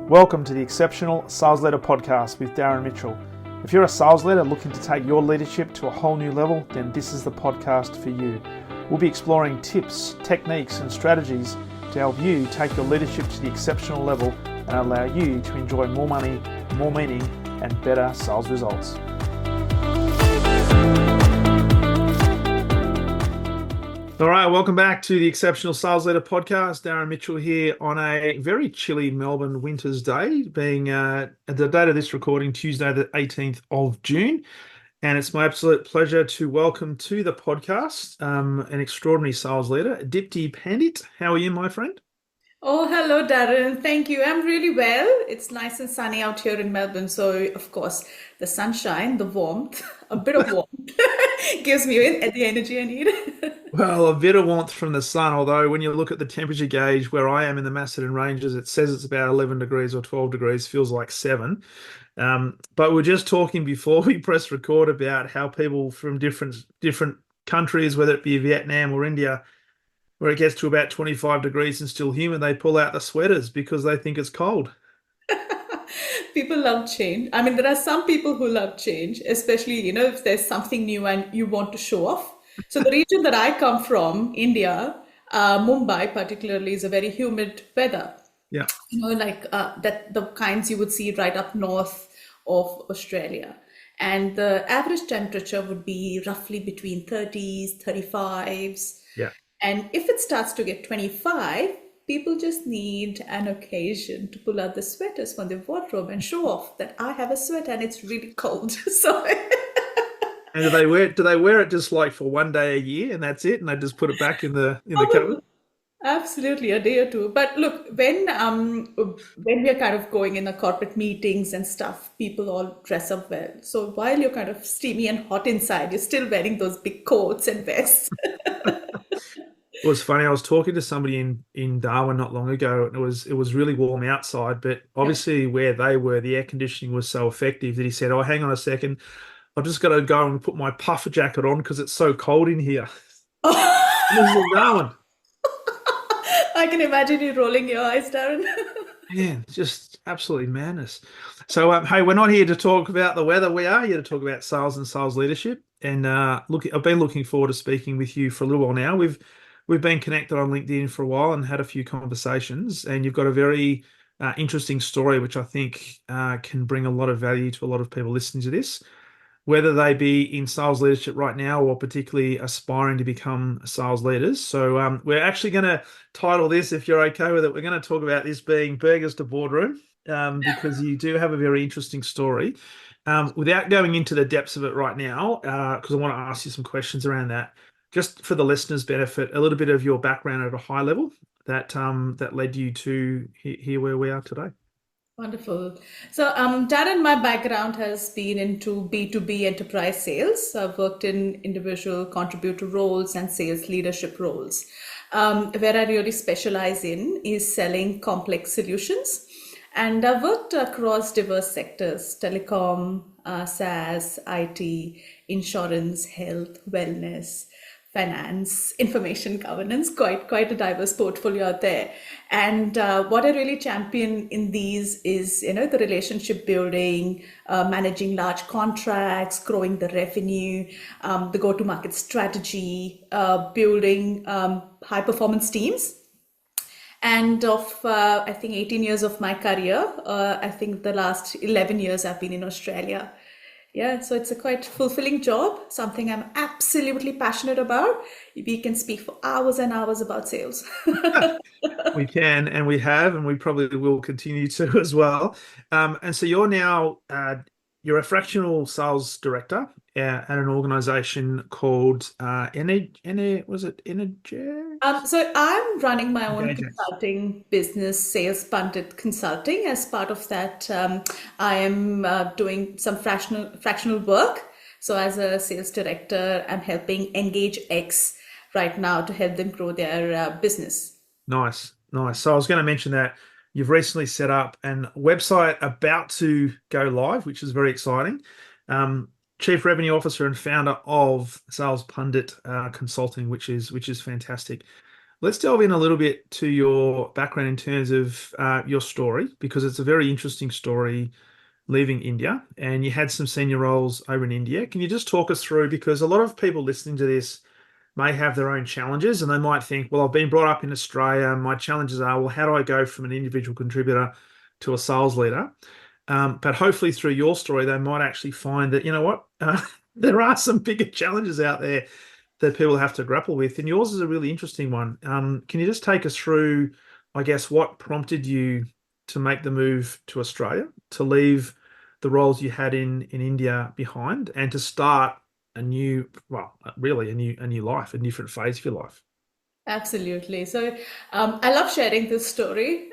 Welcome to the Exceptional Sales Leader Podcast with Darren Mitchell. If you're a sales leader looking to take your leadership to a whole new level, then this is the podcast for you. We'll be exploring tips, techniques and strategies to help you take your leadership to the exceptional level and allow you to enjoy more money, more meaning and better sales results. All right, welcome back to the Exceptional Sales Leader Podcast. Darren Mitchell here on a very chilly Melbourne winter's day, being at the date of this recording, Tuesday the 18th of June. And it's my absolute pleasure to welcome to the podcast an extraordinary sales leader, Dipti Pandit. How are you, my friend? Oh, hello, Darren. Thank you. I'm really well. It's nice and sunny out here in Melbourne. So, of course, the sunshine, the warmth, a bit of warmth gives me the energy I need. Well, a bit of warmth from the sun, although when you look at the temperature gauge where I am in the Macedon Ranges, it says it's about 11 degrees or 12 degrees, feels like 7. But we're just talking before we press record about how people from different countries, whether it be Vietnam or India, where it gets to about 25 degrees and still humid, they pull out the sweaters because they think it's cold. People love change. I mean, there are some people who love change, especially, if there's something new and you want to show off. So the region that I come from, India, Mumbai particularly, is a very humid weather. Yeah. That the kinds you would see right up north of Australia. And the average temperature would be roughly between 30s, 35s. Yeah. And if it starts to get 25, people just need an occasion to pull out the sweaters from their wardrobe and show off that I have a sweater and it's really cold. So And do they wear it just like for one day a year and that's it, and they just put it back in the cupboard? absolutely a day or two. But look, when we're kind of going in the corporate meetings and stuff, people all dress up well. So while you're kind of steamy and hot inside, you're still wearing those big coats and vests. It was funny. I was talking to somebody in Darwin not long ago, and it was really warm outside, but Yeah. obviously where they were, the air conditioning was so effective that he said, "Oh, hang on a second, I've just got to go and put my puffer jacket on because it's so cold in here." This is in Darwin. I can imagine you rolling your eyes, Darren. Man, it's just absolutely madness. So, hey, we're not here to talk about the weather. We are here to talk about sales and sales leadership. And I've been looking forward to speaking with you for a little while now. We've been connected on LinkedIn for a while and had a few conversations. And you've got a very interesting story, which I think can bring a lot of value to a lot of people listening to this, whether they be in sales leadership right now or particularly aspiring to become sales leaders. So we're actually going to title this, if you're okay with it, we're going to talk about this being Burgers to Boardroom, because you do have a very interesting story. Without going into the depths of it right now, because I want to ask you some questions around that, just for the listeners' benefit, a little bit of your background at a high level that led you to here where we are today. Wonderful. So, Darren, my background has been into B2B enterprise sales. I've worked in individual contributor roles and sales leadership roles. Where I really specialize in is selling complex solutions. And I've worked across diverse sectors: telecom, SaaS, IT, insurance, health, wellness, finance, information governance, quite a diverse portfolio out there. And what I really champion in these is, the relationship building, managing large contracts, growing the revenue, the go-to-market strategy, building high performance teams. And I think 18 years of my career, I think the last 11 years I've been in Australia. Yeah, so it's a quite fulfilling job, something I'm absolutely passionate about. We can speak for hours and hours about sales. We can, and we have, and we probably will continue to as well. And so you're now you're a fractional sales director at an organization called was it Energy? So I'm running my own Engage. consulting business, Sales Pandit Consulting. As part of that, I am doing some fractional work. So as a sales director, I'm helping Engage X right now to help them grow their business. Nice. So I was going to mention that you've recently set up a website about to go live, which is very exciting. Chief Revenue Officer and founder of Sales Pundit Consulting, which is fantastic. Let's delve in a little bit to your background in terms of your story, because it's a very interesting story leaving India, and you had some senior roles over in India. Can you just talk us through, because a lot of people listening to this may have their own challenges and they might think, well, I've been brought up in Australia. My challenges are, well, how do I go from an individual contributor to a sales leader? But hopefully through your story, they might actually find that, you know what, there are some bigger challenges out there that people have to grapple with. And yours is a really interesting one. Can you just take us through, I guess, what prompted you to make the move to Australia, to leave the roles you had in India behind, and to start a new, well, really a new life, a different phase of your life? Absolutely. So I love sharing this story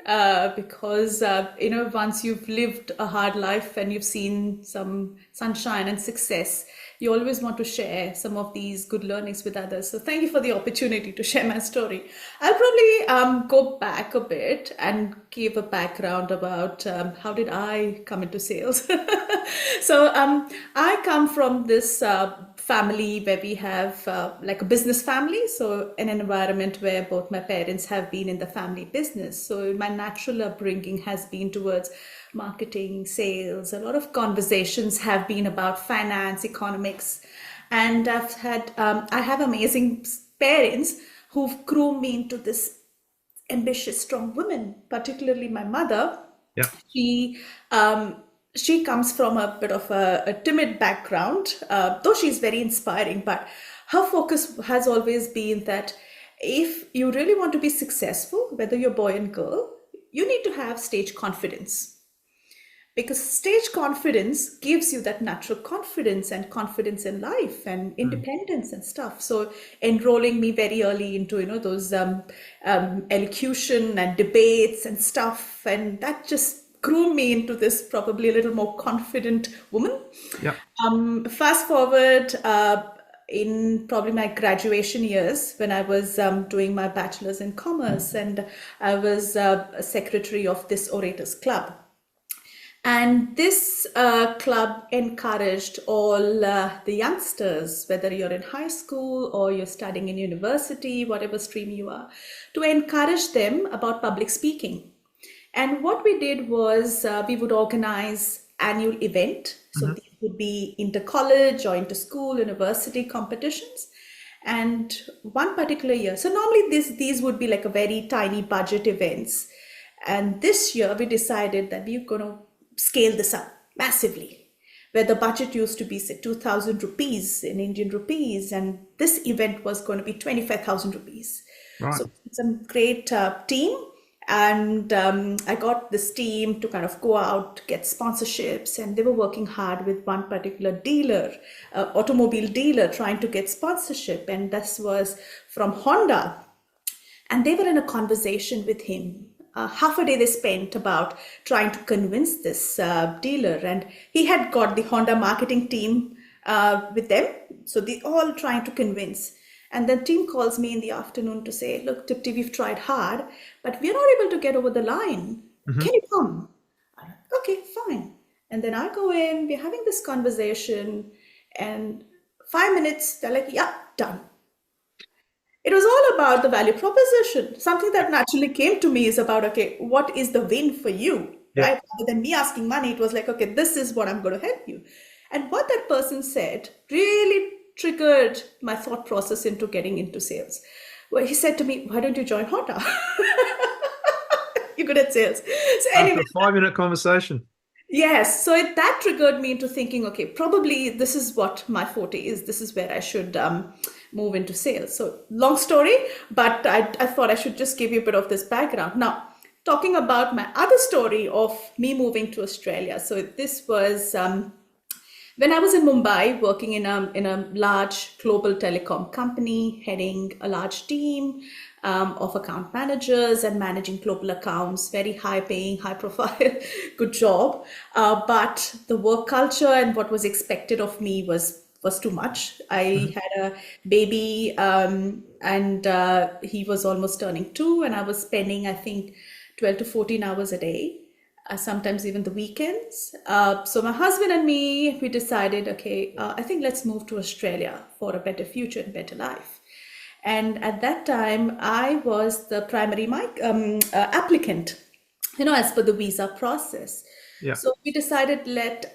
because, once you've lived a hard life and you've seen some sunshine and success, you always want to share some of these good learnings with others. So thank you for the opportunity to share my story. I'll probably go back a bit and give a background about how did I come into sales. So I come from this family where we have like a business family, so in an environment where both my parents have been in the family business. So my natural upbringing has been towards marketing, sales. A lot of conversations have been about finance, economics, and I have amazing parents who've groomed me into this ambitious, strong woman. Particularly my mother. Yeah. She she comes from a bit of a timid background, though she's very inspiring. But her focus has always been that if you really want to be successful, whether you're boy and girl, you need to have stage confidence, because stage confidence gives you that natural confidence and confidence in life and Mm. independence and stuff. So enrolling me very early into those elocution and debates and stuff, and that just groomed me into this probably a little more confident woman. Yeah. Fast forward in probably my graduation years, when I was doing my bachelor's in commerce, and I was a secretary of this orators club. And this club encouraged all the youngsters, whether you're in high school or you're studying in university, whatever stream you are, to encourage them about public speaking. And what we did was we would organize annual event. So Mhm. these would be inter-college or inter-school, university competitions. And one particular year, so normally these would be like a very tiny budget events. And this year we decided that we're going to scale this up massively, where the budget used to be, say, 2,000 rupees in Indian rupees, and this event was going to be 25,000 rupees. Right. So it's a great team. And I got this team to kind of go out, get sponsorships, and they were working hard with one particular dealer, automobile dealer, trying to get sponsorship. And this was from Honda. And they were in a conversation with him. Half a day they spent about trying to convince this dealer, and he had got the Honda marketing team with them. So they all trying to convince. And then team calls me in the afternoon to say, "Look, Dipti, we've tried hard, but we're not able to get over the line. Hmm. Can you come?" I'm like, "Okay, fine." And then I go in, we're having this conversation, and 5 minutes, they're like, "Yeah, done." It was all about the value proposition. Something that naturally came to me is about, okay, what is the win for you, Yeah. right? Rather than me asking money, it was like, okay, this is what I'm going to help you. And what that person said really triggered my thought process into getting into sales. Well, he said to me, "Why don't you join Honda? You're good at sales." So After anyway, a 5-minute conversation. yes, so that triggered me into thinking, okay, probably this is what my forte is. This is where I should move into sales. So long story, but I thought I should just give you a bit of this background. Now, talking about my other story of me moving to Australia. So this was when I was in Mumbai working in a large global telecom company, heading a large team of account managers and managing global accounts, very high paying, high profile, good job. But the work culture and what was expected of me was too much. I Mhm. had a baby, and he was almost turning 2, and I was spending, I think, 12 to 14 hours a day, sometimes even the weekends. So my husband and me, we decided, okay, I think let's move to Australia for a better future and better life. And at that time, I was the primary applicant, as per the visa process. Yeah. So we decided let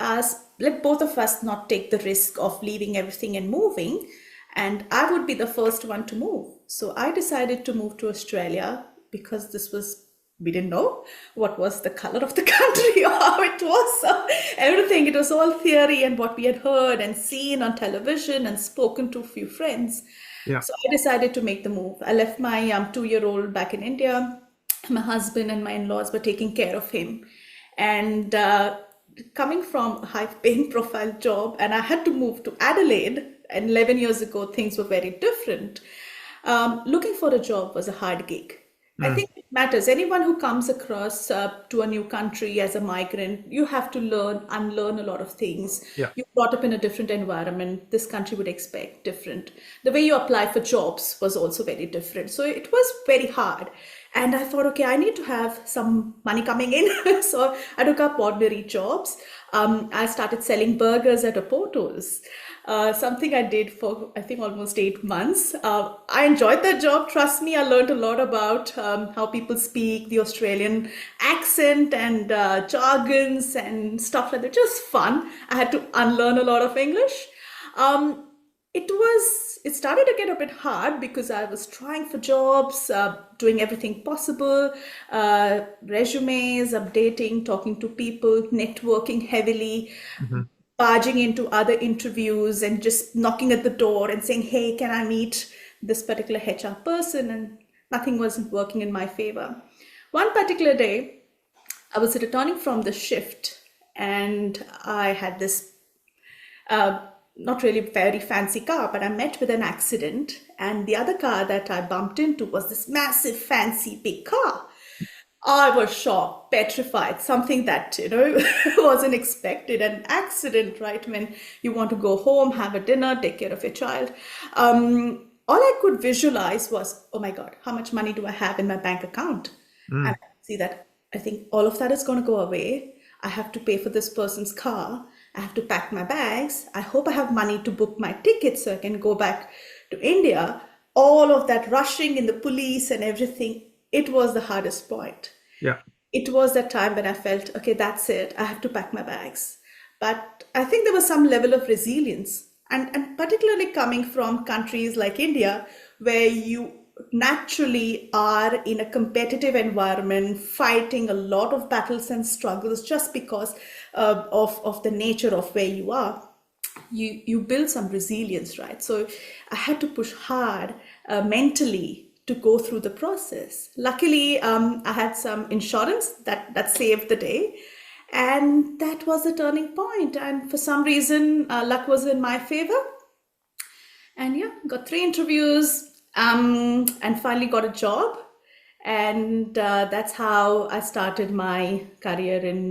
both of us not take the risk of leaving everything and moving. And I would be the first one to move. So I decided to move to Australia because we didn't know what was the color of the country or how it was. So everything, it was all theory and what we had heard and seen on television and spoken to a few friends. Yeah. So I decided to make the move. I left my 2-year-old back in India. My husband and my in-laws were taking care of him. And coming from a high-paying profile job, and I had to move to Adelaide, and 11 years ago, things were very different. Looking for a job was a hard gig. I Mm. think it matters. Anyone who comes across to a new country as a migrant, you have to unlearn a lot of things. Yeah. You brought up in a different environment. This country would expect different. The way you apply for jobs was also very different. So it was very hard. And I thought, okay, I need to have some money coming in. So I took up ordinary jobs. I started selling burgers at a Portos. Something I did for, I think, almost 8 months. I enjoyed that job. Trust me, I learned a lot about how people speak, the Australian accent and jargons and stuff like that. Just fun. I had to unlearn a lot of English. Um, it started to get a bit hard because I was trying for jobs, doing everything possible, resumes, updating, talking to people, networking heavily, Hmm. barging into other interviews and just knocking at the door and saying, hey, can I meet this particular HR person? And nothing wasn't working in my favor. One particular day, I was returning from the shift and I had this uh, not really very fancy car, but I met with an accident. And the other car that I bumped into was this massive, fancy, big car. I was shocked, petrified, something that, wasn't expected. An accident, right? When you want to go home, have a dinner, take care of your child. All I could visualize was, oh my God, how much money do I have in my bank account? And Mm. I see that I think all of that is going to go away. I have to pay for this person's car. I have to pack my bags. I hope I have money to book my ticket so I can go back to India. All of that rushing in the police and everything, it was the hardest point. Yeah. It was that time when I felt, okay, that's it. I have to pack my bags. But I think there was some level of resilience. And particularly coming from countries like India, where you naturally are in a competitive environment, fighting a lot of battles and struggles just because of the nature of where you are. You build some resilience, right? So I had to push hard mentally to go through the process. Luckily, I had some insurance that saved the day, and that was a turning point. And for some reason, luck was in my favor. And yeah, got 3 interviews, and finally got a job. And that's how I started my career in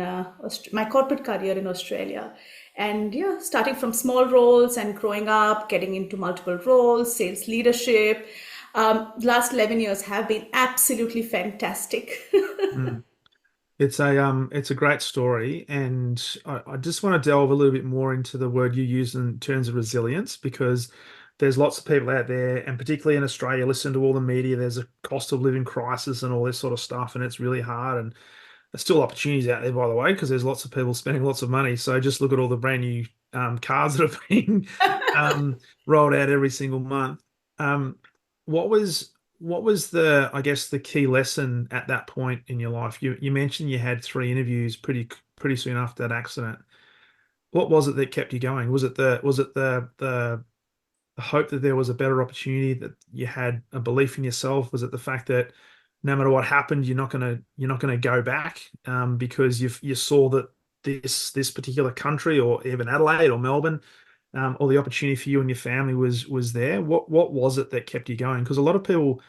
my corporate career in Australia. And yeah, starting from small roles and growing up, getting into multiple roles, sales leadership. Last 11 years have been absolutely fantastic. Mm. It's a great story, and I just want to delve a little bit more into the word you use in terms of resilience, because there's lots of people out there, and particularly in Australia, listen to all the media. There's a cost of living crisis and all this sort of stuff, and it's really hard. And there's still opportunities out there, by the way, because there's lots of people spending lots of money. So just look at all the brand new cars that are being rolled out every single month. Um, what was the, I guess, the key lesson at that point in your life? You mentioned you had 3 interviews pretty soon after that accident. What was it that kept you going? Was it the hope that there was a better opportunity, that you had a belief in yourself? Was it the fact that no matter what happened, you're not gonna go back, because you saw that this particular country, or even Adelaide or Melbourne, or the opportunity for you and your family was there? What was it that kept you going? Because a lot of people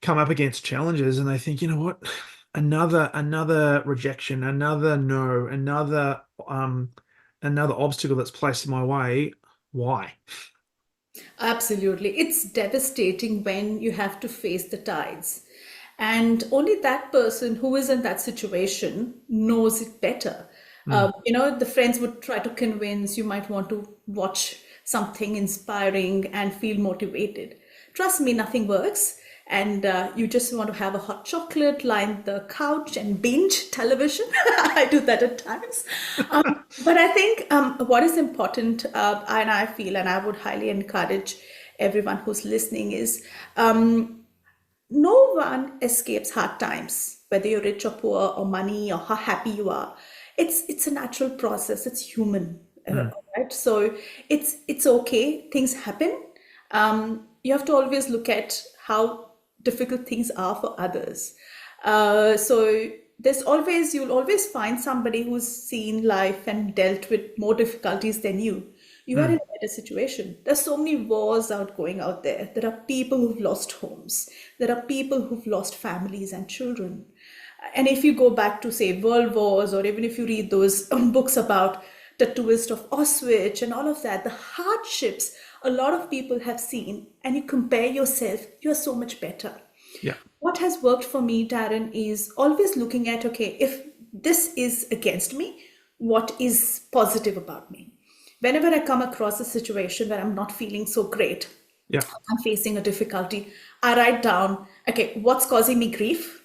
come up against challenges and they think, you know what, another rejection, another no, another obstacle that's placed in my way. Why? Absolutely. It's devastating when you have to face the tides. And only that person who is in that situation knows it better. Mm. The friends would try to convince you might want to watch something inspiring and feel motivated. trust me, nothing works. And you just want to have a hot chocolate, line the couch, and binge television. I do that at times. But I think what is important, and I feel, and I would highly encourage everyone who's listening, is no one escapes hard times, whether you're rich or poor, or money, or how happy you are. It's a natural process. It's human, Mm. right? So it's okay. Things happen. You have to always look at how difficult things are for others. So you'll always find somebody who's seen life and dealt with more difficulties than you. You are in Mm. a better situation. There's so many wars going out there. There are people who've lost homes. There are people who've lost families and children. And if you go back to, say, world wars, or even if you read those books about the tourist of Auschwitz and all of that, the hardships a lot of people have seen, and you compare yourself, you're so much better. Yeah. What has worked for me, Darren, is always looking at, okay, if this is against me, what is positive about me? Whenever I come across a situation where I'm not feeling so great, Yeah. I'm facing a difficulty, I write down, okay, what's causing me grief?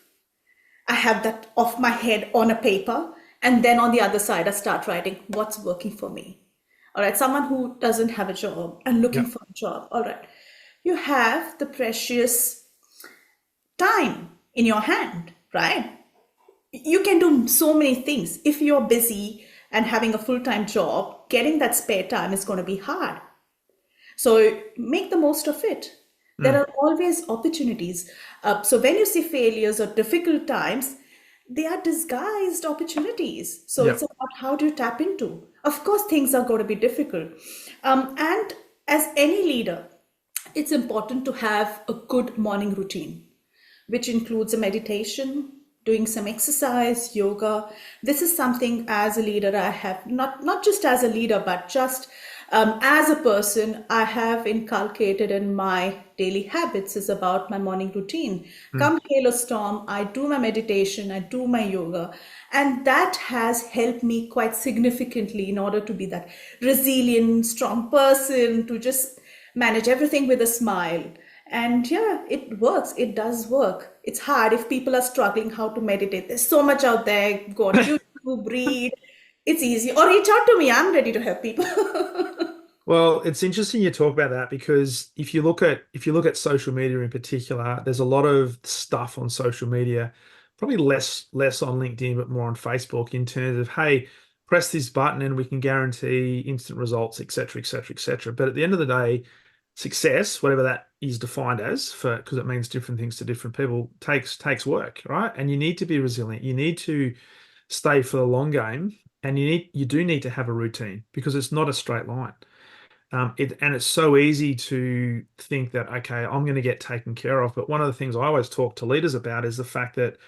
I have that off my head on a paper. And then on the other side, I start writing what's working for me. All right, someone who doesn't have a job and looking Yeah. for a job. All right, you have the precious time in your hand, right? You can do so many things. If you're busy and having a full-time job, getting that spare time is going to be hard. So make the most of it. There Mm. are always opportunities. So when you see failures or difficult times, they are disguised opportunities. So Yeah. it's about how do you tap into. Of course, things are going to be difficult. And as any leader, it's important to have a good morning routine, which includes a meditation, doing some exercise, yoga. This is something as a leader I have, not just as a leader, but just as a person, I have inculcated in my daily habits is about my morning routine. Mm. Come hail or storm, I do my meditation, I do my yoga. And that has helped me quite significantly in order to be that resilient, strong person, to just manage everything with a smile. And yeah, it works. It does work. It's hard if people are struggling how to meditate. There's so much out there. Go on YouTube, read. It's easy. Or reach out to me. I'm ready to help people. Well, it's interesting you talk about that because if you look at social media in particular, there's a lot of stuff on social media, probably less on LinkedIn, but more on Facebook in terms of, hey, press this button and we can guarantee instant results, et cetera, et cetera, et cetera. But at the end of the day, success, whatever that is defined as, for because it means different things to different people, takes work, right? And you need to be resilient. You need to stay for the long game, and you do need to have a routine because it's not a straight line. And it's so easy to think that, okay, I'm going to get taken care of. But one of the things I always talk to leaders about is the fact that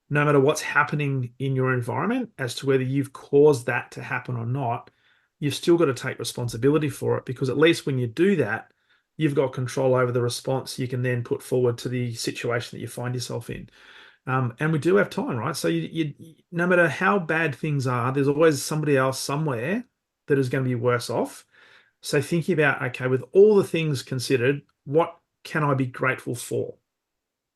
no matter what's happening in your environment, as to whether you've caused that to happen or not, you've still got to take responsibility for it, because at least when you do that, you've got control over the response you can then put forward to the situation that you find yourself in. And we do have time, right? So no matter how bad things are, there's always somebody else somewhere that is going to be worse off. So thinking about, okay, with all the things considered, what can I be grateful for?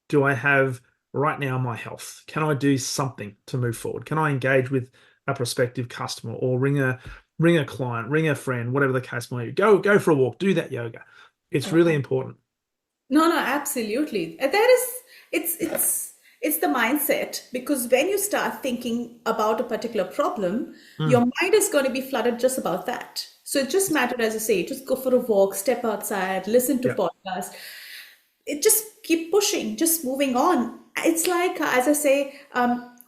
Do I have right now my health? Can I do something to move forward? Can I engage with a prospective customer, or ring a client, ring a friend, whatever the case may be? Go for a walk, do that yoga. It's really important. No, no, absolutely. There is, it's the mindset, because when you start thinking about a particular problem, your Mm. mind is going to be flooded just about that. So it just matters, as I say, just go for a walk, step outside, listen to Yeah. podcasts. It just keep pushing, just moving on. It's like, as I say,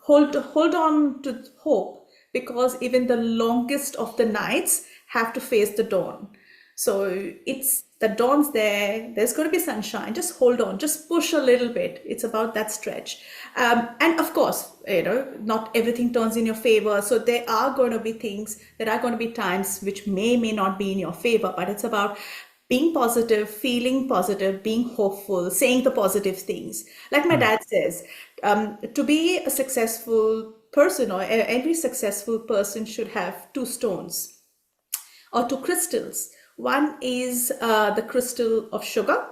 hold on to hope, because even the longest of the nights have to face the dawn. So it's the dawn's there. There's going to be sunshine. Just hold on. Just push a little bit. It's about that stretch. And of course, not everything turns in your favor. So there are going to be things. There are going to be times which may not be in your favor. But it's about being positive, feeling positive, being hopeful, saying the positive things. Like my Mm. dad says, to be a successful person, or every successful person should have two stones or two crystals. One is the crystal of sugar,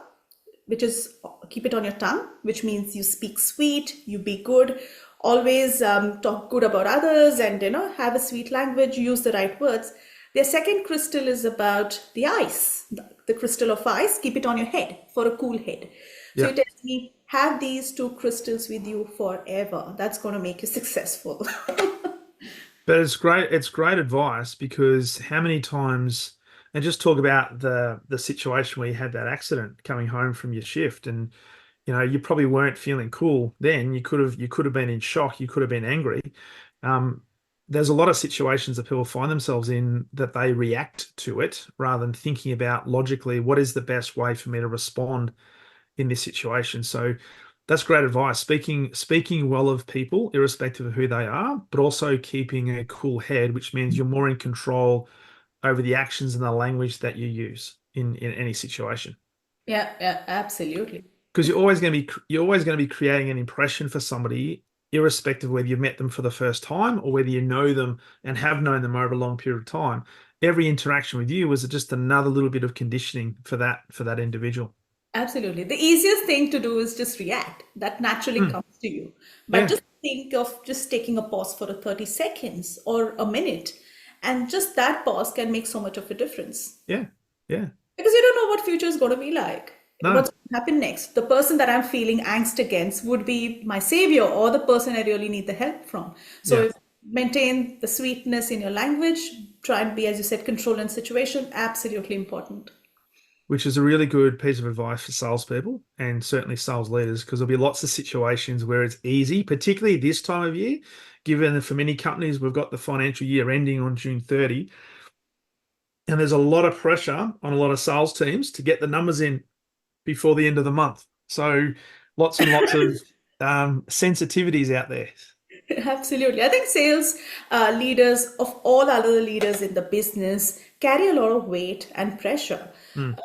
which is keep it on your tongue, which means you speak sweet, you be good, always talk good about others, and have a sweet language, use the right words. Their second crystal is about the ice, the crystal of ice. Keep it on your head for a cool head. So Yeah. it tells me have these two crystals with you forever. That's going to make you successful. But it's great. It's great advice because how many times, and just talk about the situation where you had that accident coming home from your shift, and you probably weren't feeling cool then. You could have been in shock. You could have been angry. Um, there's a lot of situations that people find themselves in that they react to it rather than thinking about logically what is the best way for me to respond in this situation. So that's great advice. Speaking well of people, irrespective of who they are, but also keeping a cool head, which means you're more in control over the actions and the language that you use in any situation. Yeah, yeah, absolutely. Because you're always going to be creating an impression for somebody, irrespective of whether you've met them for the first time or whether you know them and have known them over a long period of time. Every interaction with you was just another little bit of conditioning for that individual. Absolutely. The easiest thing to do is just react. That naturally Hmm. comes to you. But Yeah, just think of just taking a pause for a 30 seconds or a minute. And just that pause can make so much of a difference. yeah, yeah. Because you don't know what future is going to be like. No, What's going to happen next? The person that I'm feeling angst against would be my savior or the person I really need the help from. yeah. So maintain the sweetness in your language. Try and be, as you said, control and situation. Absolutely important. Which is a really good piece of advice for salespeople and certainly sales leaders, because there'll be lots of situations where it's easy, particularly this time of year, given that for many companies, we've got the financial year ending on June 30, and there's a lot of pressure on a lot of sales teams to get the numbers in before the end of the month. So lots and lots of sensitivities out there. Absolutely. I think sales leaders of all other leaders in the business carry a lot of weight and pressure. Mm,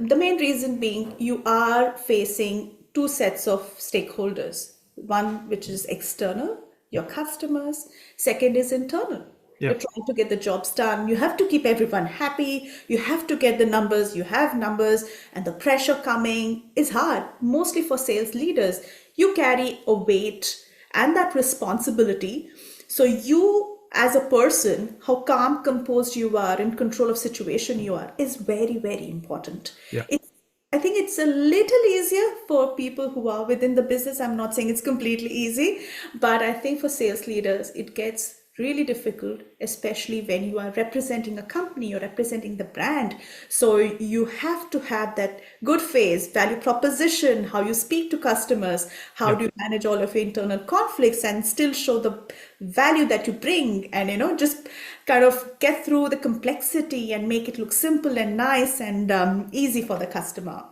The main reason being you are facing two sets of stakeholders. One which is external, your customers. Second is internal. yeah, You're trying to get the jobs done. You have to keep everyone happy. You have to get the numbers. You have numbers, and the pressure coming is hard, mostly for sales leaders. You carry a weight and that responsibility. So you as a person, how calm, composed you are, in control of situation you are, is very, very important. yeah. It's I think it's a little easier for people who are within the business. I'm not saying it's completely easy, but I think for sales leaders, it gets really difficult, especially when you are representing a company, you're representing the brand. So you have to have that good face, value proposition, how you speak to customers, how Yeah. do you manage all of your internal conflicts and still show the value that you bring, and just kind of get through the complexity and make it look simple and nice and easy for the customer.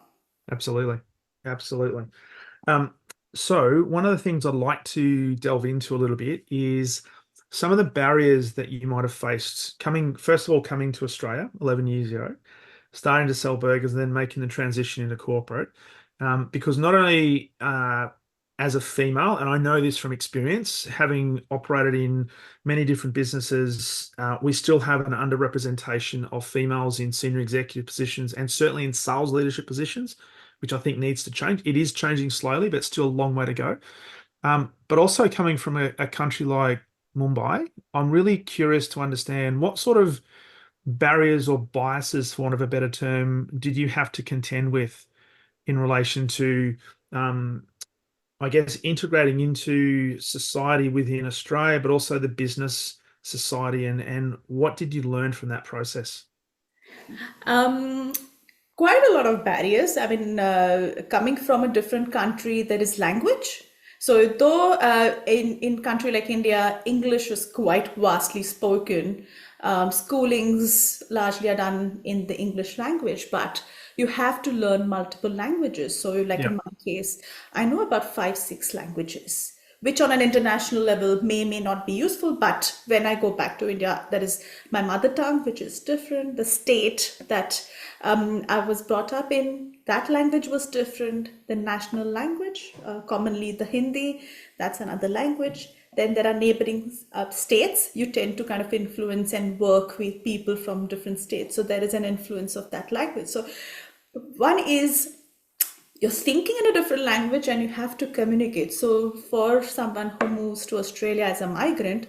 Absolutely. Absolutely. Um, so one of the things I'd like to delve into a little bit is some of the barriers that you might have faced first of all, coming to Australia 11 years ago, starting to sell burgers and then making the transition into corporate. Because not only as a female, and I know this from experience, having operated in many different businesses, we still have an underrepresentation of females in senior executive positions and certainly in sales leadership positions, which I think needs to change. It is changing slowly, but still a long way to go. But also coming from a country like Mumbai, I'm really curious to understand what sort of barriers or biases, for want of a better term, did you have to contend with in relation to, um, I guess, integrating into society within Australia, but also the business society, and what did you learn from that process? Um, Quite a lot of barriers. I mean, coming from a different country, there is language. So though in country like India, English is quite vastly spoken, schoolings largely are done in the English language, but you have to learn multiple languages. So like Yeah, in my case, I know about five, six languages, which on an international level may not be useful. But when I go back to India, that is my mother tongue, which is different. The state that I was brought up in, that language was different. The national language, commonly the Hindi, that's another language. Then there are neighboring states. You tend to kind of influence and work with people from different states. So there is an influence of that language. So one is you're thinking in a different language and you have to communicate. So for someone who moves to Australia as a migrant,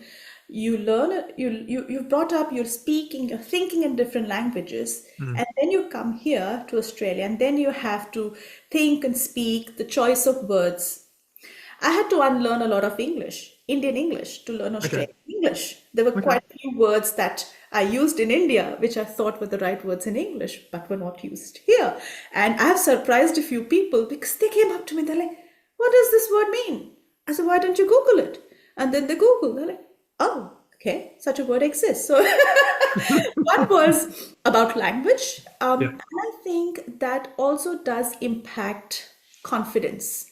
you learn you've brought up, you're speaking, you're thinking in different languages, Mm. and then you come here to Australia and then you have to think and speak the choice of words. I had to unlearn a lot of English, Indian English, to learn Okay. Australian English. There were Okay. quite a few words that I used in India, which I thought were the right words in English, but were not used here. And I have surprised a few people because they came up to me, they're like, "What does this word mean?" I said, "Why don't you Google it?" And then they Google, they're like, "Oh, okay, such a word exists." So one was about language. Yeah. And I think that also does impact confidence.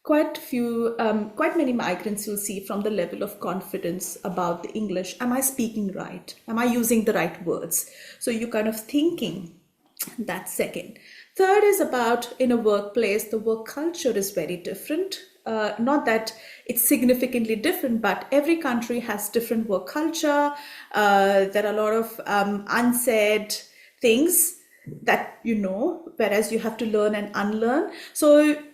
Quite many migrants you'll see from the level of confidence about the English. Am I speaking right? Am I using the right words? So you kind of thinking that second. Third is about in a workplace, the work culture is very different. Not that it's significantly different, but every country has different work culture. There are a lot of unsaid things that whereas you have to learn and unlearn. So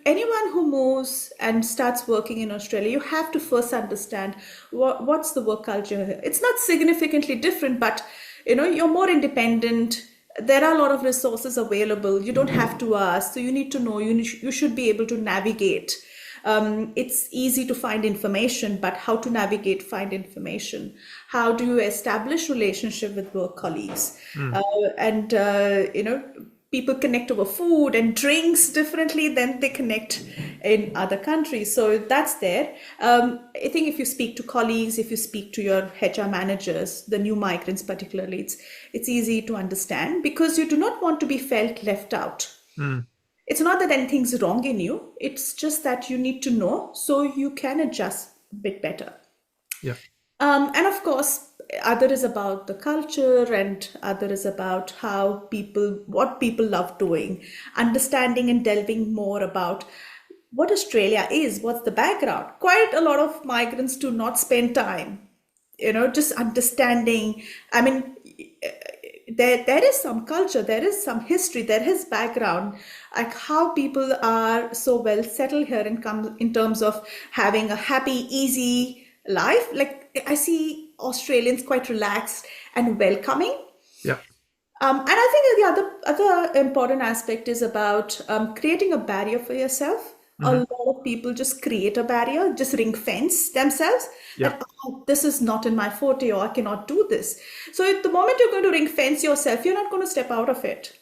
anyone who moves and starts working in Australia, you have to first understand what's the work culture here. It's not significantly different, but you're more independent. There are a lot of resources available. You don't have to ask, so you need to know. You should be able to navigate. It's easy to find information, but how to navigate, find information. How do you establish relationship with work colleagues? Mm. And people connect over food and drinks differently than they connect in other countries. So that's there. I think if you speak to colleagues, if you speak to your HR managers, the new migrants particularly, it's easy to understand because you do not want to be felt left out. Mm. It's not that anything's wrong in you. It's just that you need to know so you can adjust a bit better. Yeah. And of course, other is about the culture, and other is about what people love doing, understanding and delving more about what Australia is, what's the background. Quite a lot of migrants do not spend time, just understanding. I mean, there is some culture, there is some history, there is background, like how people are so well settled here in terms of having a happy, easy life. Like I see Australians quite relaxed and welcoming. Yeah. And I think the other important aspect is about creating a barrier for yourself. A Hmm. lot of people just create a barrier, just ring fence themselves Yeah. that, "Oh, this is not in my forte, or I cannot do this." So at the moment you're going to ring fence yourself, you're not going to step out of it.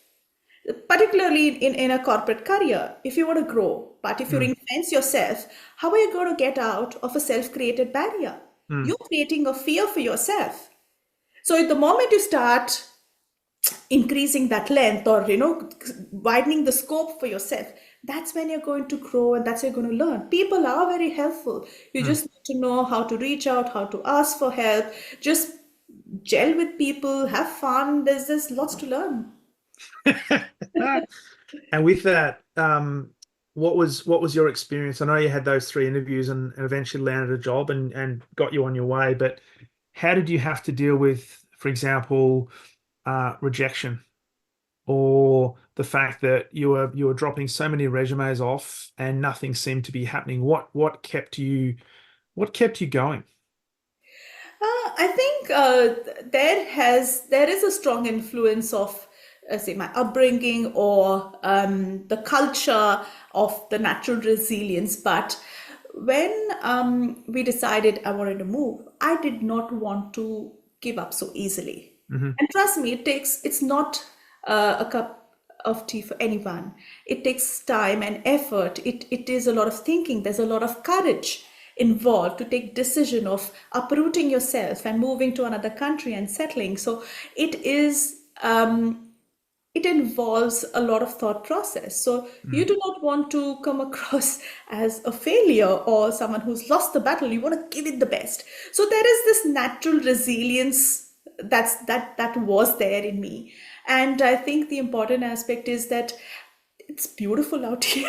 Particularly in a corporate career, if you want to grow, but if you Mm. ring fence yourself, how are you going to get out of a self-created barrier? Mm. You're creating a fear for yourself. So at the moment you start increasing that length, or widening the scope for yourself, that's when you're going to grow, and that's when you're going to learn. People are very helpful. You Mm. just need to know how to reach out, how to ask for help, just gel with people, have fun. There's lots to learn. And with that, what was your experience? I know you had those three interviews and eventually landed a job and got you on your way, but how did you have to deal with, for example, rejection, or the fact that you were dropping so many resumes off and nothing seemed to be happening? What kept you going? I think there is a strong influence of, say, my upbringing, or the culture of the natural resilience. But when we decided I wanted to move, I did not want to give up so easily. Hmm. And trust me, it's not a cup of tea for anyone. It takes time and effort. It is a lot of thinking. There's a lot of courage involved to take decision of uprooting yourself and moving to another country and settling. So it involves a lot of thought process. So you Mm. do not want to come across as a failure or someone who's lost the battle. You want to give it the best. So there is this natural resilience that was there in me. And I think the important aspect is that It's beautiful out here.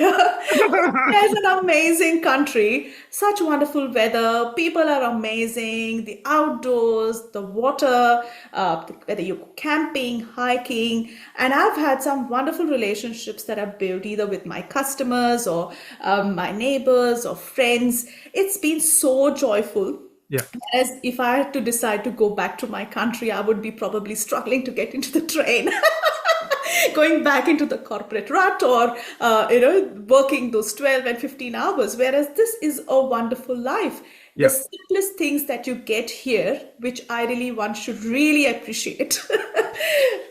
It's an amazing country, such wonderful weather. People are amazing. The outdoors, the water, whether you're camping, hiking, and I've had some wonderful relationships that I've built either with my customers or my neighbors or friends. It's been so joyful. Yeah, As if I had to decide to go back to my country, I would be probably struggling to get into the train, going back into the corporate rut, or working those 12 and 15 hours. Whereas this is a wonderful life. The yeah. simplest things that you get here, which I really one should really appreciate,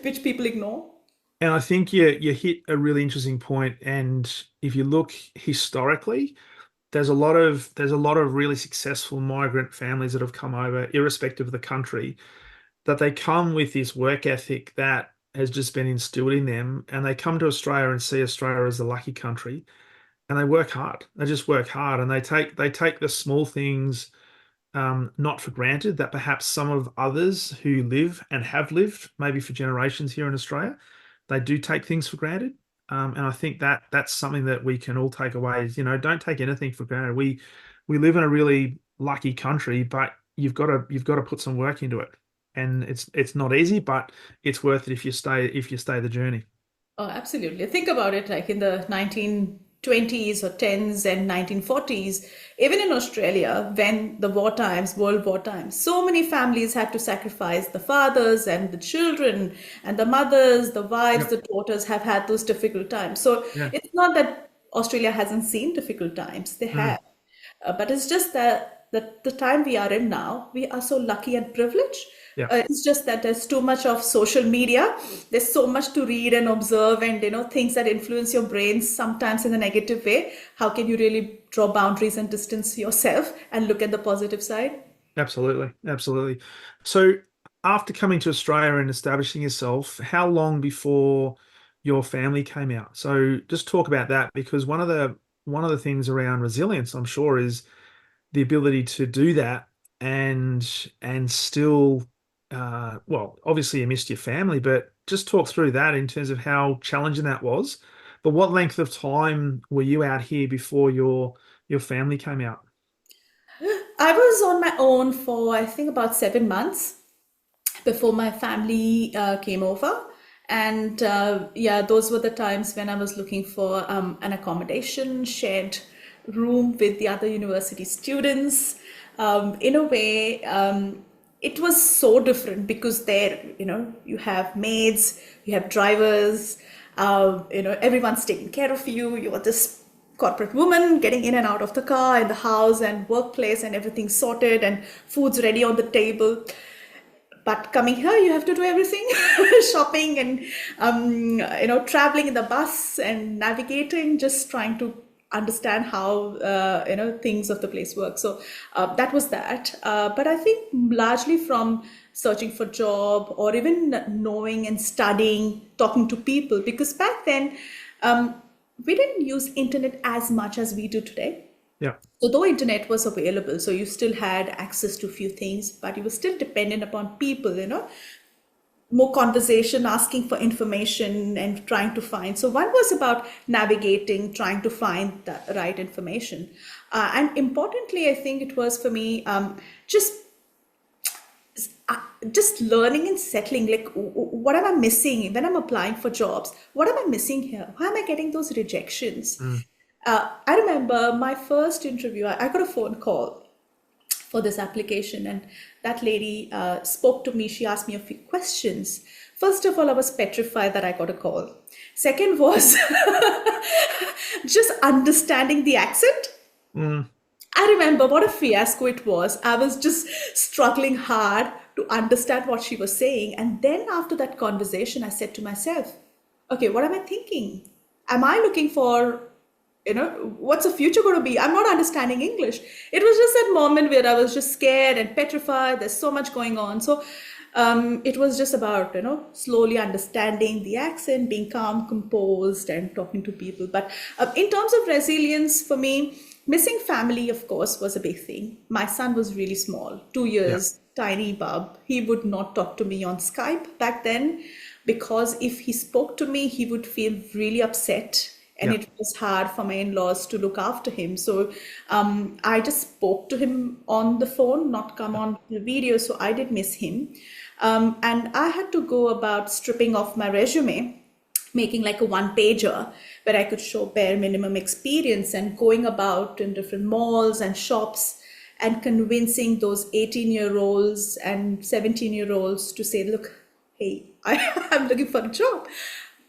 which people ignore. And I think you hit a really interesting point. And if you look historically, there's a lot of really successful migrant families that have come over, irrespective of the country, that they come with this work ethic that has just been instilled in them, and they come to Australia and see Australia as the lucky country, and they work hard. They just work hard, and they take the small things not for granted that perhaps some of others who live and have lived maybe for generations here in Australia, they do take things for granted. And I think that that's something that we can all take away is, don't take anything for granted. We live in a really lucky country, but you've got to put some work into it. And it's not easy, but it's worth it if you stay the journey. Oh, absolutely. Think about it like in the 1920s or 10s and 1940s, even in Australia, when the war times, World War times, so many families had to sacrifice the fathers and the children and the mothers, the wives, Yep. the daughters have had those difficult times. So Yeah. it's not that Australia hasn't seen difficult times, they Mm. have. But it's just that the time we are in now, we are so lucky and privileged. Yeah. It's just that there's too much of social media. There's so much to read and observe, and things that influence your brain sometimes in a negative way. How can you really draw boundaries and distance yourself and look at the positive side? Absolutely, absolutely. So, after coming to Australia and establishing yourself, how long before your family came out? So, just talk about that because one of the things around resilience, I'm sure, is the ability to do that and still, well, obviously you missed your family, but just talk through that in terms of how challenging that was. But what length of time were you out here before your family came out? I was on my own for, I think, about 7 months before my family came over. And yeah, those were the times when I was looking for an accommodation, shared room with the other university students. In a way, it was so different because there, you have maids, you have drivers, everyone's taking care of you. You're this corporate woman getting in and out of the car and the house and workplace and everything sorted and food's ready on the table. But coming here, you have to do everything, shopping and traveling in the bus and navigating, just trying to understand how things of the place work. So that was that. But I think largely from searching for job or even knowing and studying, talking to people, because back then we didn't use internet as much as we do today. Yeah, So though internet was available, so you still had access to few things, but you were still dependent upon people, more conversation, asking for information and trying to find. So one was about navigating, trying to find the right information. And importantly, I think it was for me just just learning and settling, like what am I missing when I'm applying for jobs? What am I missing here? Why am I getting those rejections? mm, I remember my first interview, I got a phone call for this application, and that lady spoke to me. She asked me a few questions. First of all, I was petrified that I got a call. Second was just understanding the accent. mm, I remember what a fiasco it was. I was just struggling hard to understand what she was saying. And then after that conversation, I said to myself, okay, what am I thinking? Am I looking for, what's the future going to be? I'm not understanding English. It was just that moment where I was just scared and petrified. There's so much going on. So it was just about, slowly understanding the accent, being calm, composed, and talking to people. But in terms of resilience, for me, missing family, of course, was a big thing. My son was really small, two yeah, years, tiny bub. He would not talk to me on Skype back then because if he spoke to me, he would feel really upset. and Yeah. it was hard for my in-laws to look after him. So I just spoke to him on the phone, not come on the video. So I did miss him. And I had to go about stripping off my resume, making like a one pager where I could show bare minimum experience and going about in different malls and shops and convincing those 18-year-olds and 17-year-olds to say, look, hey, I'm looking for a job.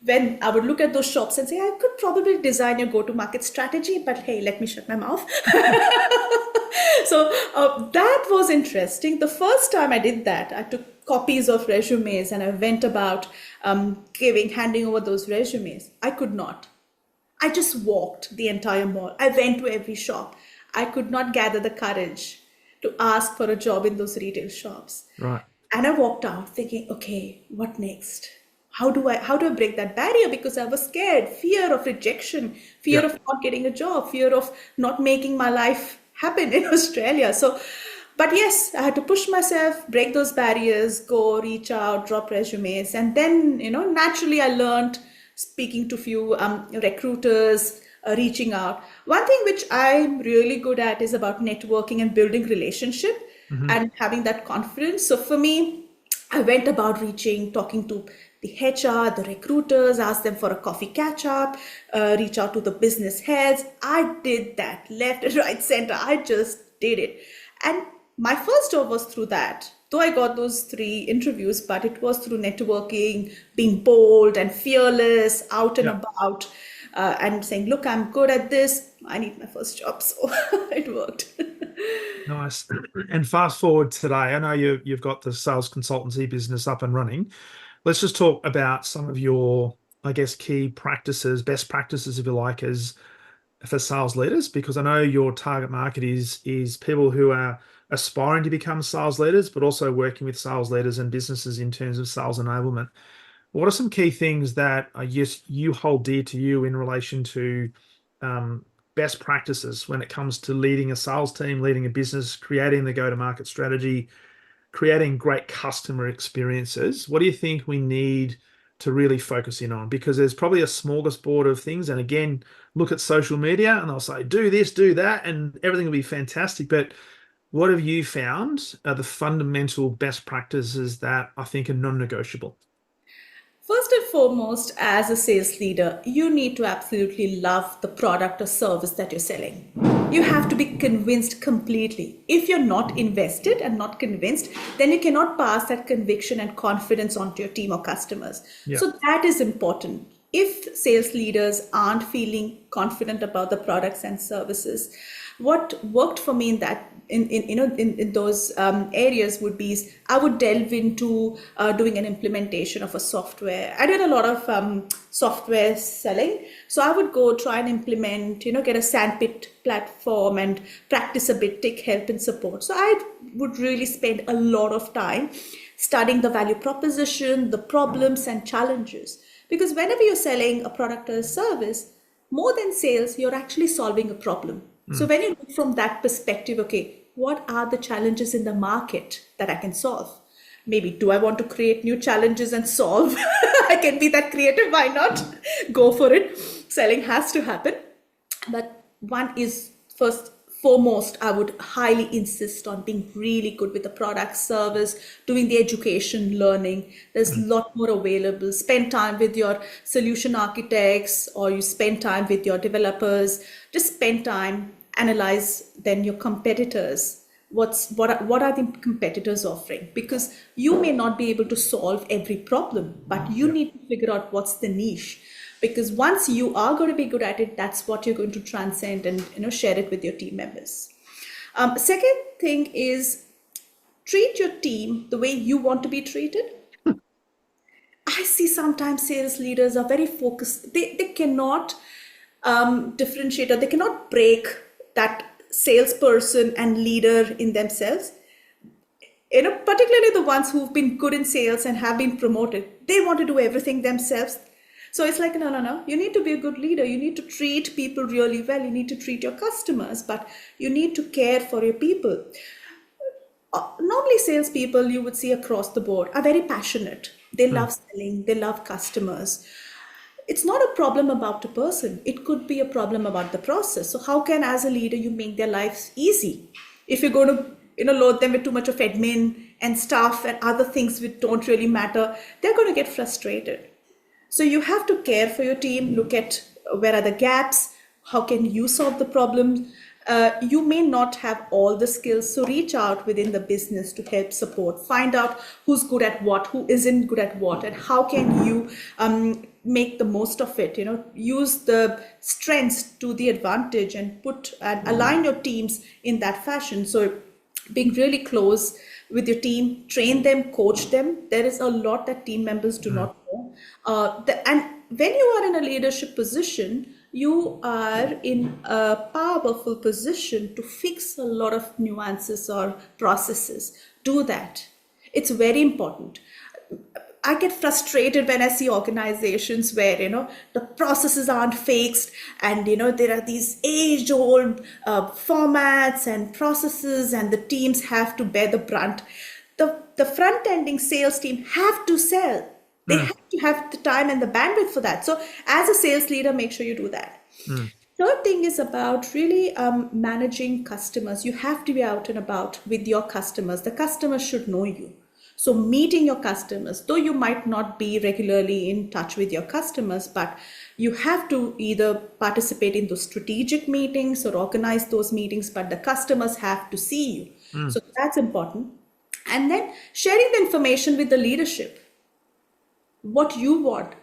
When I would look at those shops and say, I could probably design your go-to-market strategy, but hey, let me shut my mouth. So that was interesting. The first time I did that, I took copies of resumes and I went about handing over those resumes. I could not. I just walked the entire mall. I went to every shop. I could not gather the courage to ask for a job in those retail shops. Right. And I walked out thinking, okay, what next? How do I break that barrier? Because I was scared, fear of rejection, fear Yeah. of not getting a job, fear of not making my life happen in Australia. So, but yes, I had to push myself, break those barriers, go reach out, drop resumes. And then, naturally I learned speaking to few recruiters, reaching out. One thing which I'm really good at is about networking and building relationship Hmm. and having that confidence. So for me, I went about talking to the HR, the recruiters, asked them for a coffee catch up, reach out to the business heads. I did that left and right center. I just did it. And my first job was through that. Though I got those 3 interviews, but it was through networking, being bold and fearless, out and Yeah. about, and saying, look, I'm good at this. I need my first job. So it worked. Nice. And fast forward today, I know you've got the sales consultancy business up and running. Let's just talk about some of your, I guess, key practices, best practices, if you like, as for sales leaders, because I know your target market is people who are aspiring to become sales leaders, but also working with sales leaders and businesses in terms of sales enablement. What are some key things that you hold dear to you in relation to um, best practices when it comes to leading a sales team, leading a business, creating the go-to-market strategy, creating great customer experiences? What do you think we need to really focus in on? Because there's probably a smorgasbord of things. And again, look at social media and they'll say, do this, do that, and everything will be fantastic. But what have you found are the fundamental best practices that I think are non-negotiable? First and foremost, as a sales leader, you need to absolutely love the product or service that you're selling. You have to be convinced completely. If you're not invested and not convinced, then you cannot pass that conviction and confidence onto your team or customers. Yeah. So that is important. If sales leaders aren't feeling confident about the products and services, what worked for me in that in those areas would be I would delve into doing an implementation of a software. I did a lot of software selling, so I would go try and implement, get a sandpit platform and practice a bit, take help and support. So I would really spend a lot of time studying the value proposition, the problems and challenges, because whenever you're selling a product or a service, more than sales, you're actually solving a problem. So Mm. when you look from that perspective, okay, what are the challenges in the market that I can solve? Maybe do I want to create new challenges and solve? I can be that creative. Why not? Go for it. Selling has to happen. But one is first foremost, I would highly insist on being really good with the product service, doing the education, learning. There's a Mm. lot more available. Spend time with your solution architects or you spend time with your developers. Just spend time, analyze then your competitors. What are the competitors offering? Because you may not be able to solve every problem, but you Yeah. need to figure out what's the niche, because once you are going to be good at it, that's what you're going to transcend and share it with your team members. Second thing is treat your team the way you want to be treated. I see sometimes sales leaders are very focused. They cannot differentiate, or they cannot break that salesperson and leader in themselves. Particularly the ones who've been good in sales and have been promoted, they want to do everything themselves. So it's like, no. You need to be a good leader. You need to treat people really well. You need to treat your customers, but you need to care for your people. Normally, salespeople you would see across the board are very passionate. They Mm. love selling. They love customers. it's not a problem about a person. It could be a problem about the process. So how can, as a leader, you make their lives easy? If you're going to, load them with too much of admin and stuff and other things which don't really matter, they're going to get frustrated. So you have to care for your team, look at where are the gaps, how can you solve the problem. You may not have all the skills, so reach out within the business to help support, find out who's good at what, who isn't good at what, and how can you make the most of it. Use the strengths to the advantage and put and align your teams in that fashion. So being really close with your team, train them, coach them. There is a lot that team members do not know. And when you are in a leadership position, you are in a powerful position to fix a lot of nuances or processes. Do that. It's very important. I get frustrated when I see organizations where, the processes aren't fixed and, there are these age-old formats and processes and the teams have to bear the brunt. The front-ending sales team have to sell. They have to have the time and the bandwidth for that. So as a sales leader, make sure you do that. Third thing is about really managing customers. You have to be out and about with your customers. The customers should know you. So meeting your customers, though you might not be regularly in touch with your customers, but you have to either participate in those strategic meetings or organize those meetings, but the customers have to see you. So that's important. And then sharing the information with the leadership, what you want.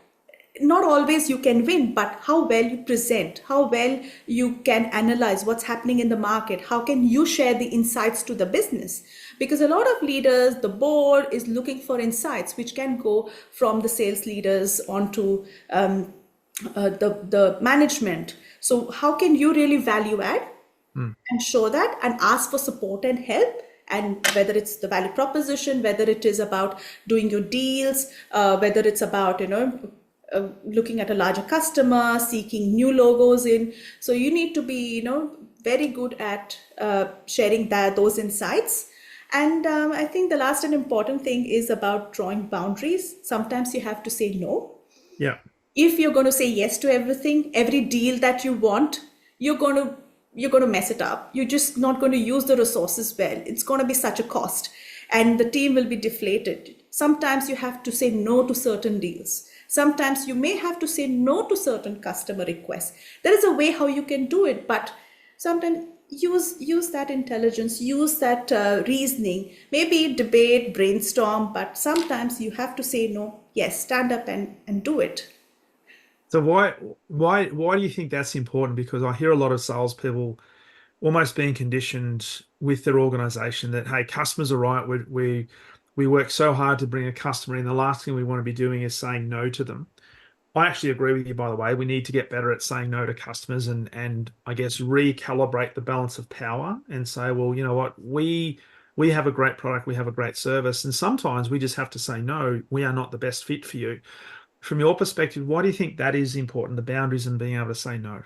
Not always you can win, but how well you present, how well you can analyze what's happening in the market, how can you share the insights to the business? Because a lot of leaders, the board is looking for insights which can go from the sales leaders onto the management. So how can you really value add and show that and ask for support and help? And whether it's the value proposition, whether it is about doing your deals, whether it's about, looking at a larger customer, seeking new logos in. So you need to be, very good at sharing those insights. And I think the last and important thing is about drawing boundaries. Sometimes you have to say no. Yeah. If you're going to say yes to everything, every deal that you want, you're going to mess it up. You're just not going to use the resources well. It's going to be such a cost and the team will be deflated. Sometimes you have to say no to certain deals. Sometimes you may have to say no to certain customer requests. There is a way how you can do it, but sometimes use that intelligence, use that reasoning, maybe debate, brainstorm, but sometimes you have to say no. Yes, stand up and do it. So why do you think that's important? Because I hear a lot of salespeople almost being conditioned with their organization that, hey, customers are right. We work so hard to bring a customer in. The last thing we want to be doing is saying no to them. I actually agree with you, by the way. We need to get better at saying no to customers and I guess recalibrate the balance of power and say, well, you know what, we have a great product, we have a great service, and sometimes we just have to say no, we are not the best fit for you. From your perspective, why do you think that is important, the boundaries and being able to say no?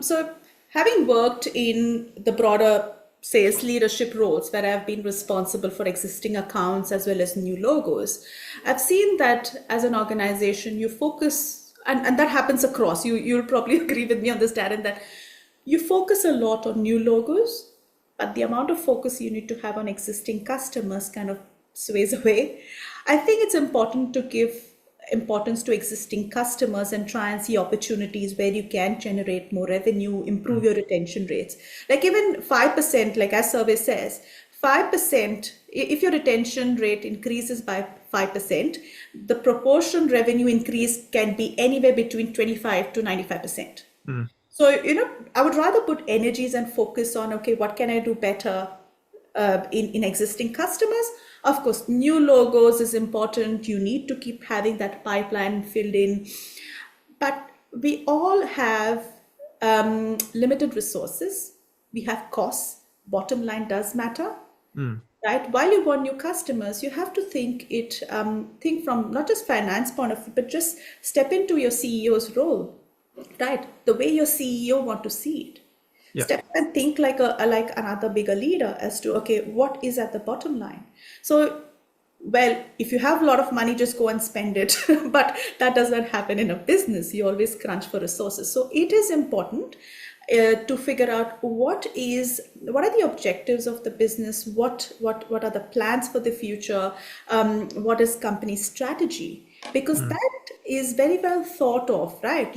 So having worked in the broader sales leadership roles where I've been responsible for existing accounts as well as new logos, I've seen that as an organization, you focus, and that happens across, you'll probably agree with me on this, Darren, that you focus a lot on new logos, but the amount of focus you need to have on existing customers kind of sways away. I think it's important to give importance to existing customers and try and see opportunities where you can generate more revenue, improve your retention rates. Like even 5%, like our survey says, 5%, if your retention rate increases by 5%, the proportion revenue increase can be anywhere between 25 to 95%. So, I would rather put energies and focus on, okay, what can I do better in existing customers? Of course, new logos is important. You need to keep having that pipeline filled in. But we all have limited resources. We have costs. Bottom line does matter, right? While you want new customers, you have to think from not just finance point of view, but just step into your CEO's role, right? The way your CEO want to see it. Yeah. Step and think like another bigger leader as to, okay, what is at the bottom line? So Well, if you have a lot of money, just go and spend it. But that does not happen in a business. You always crunch for resources. So it is important to figure out what are the objectives of the business, what are the plans for the future, what is company strategy, because Mm. that is very well thought of, right?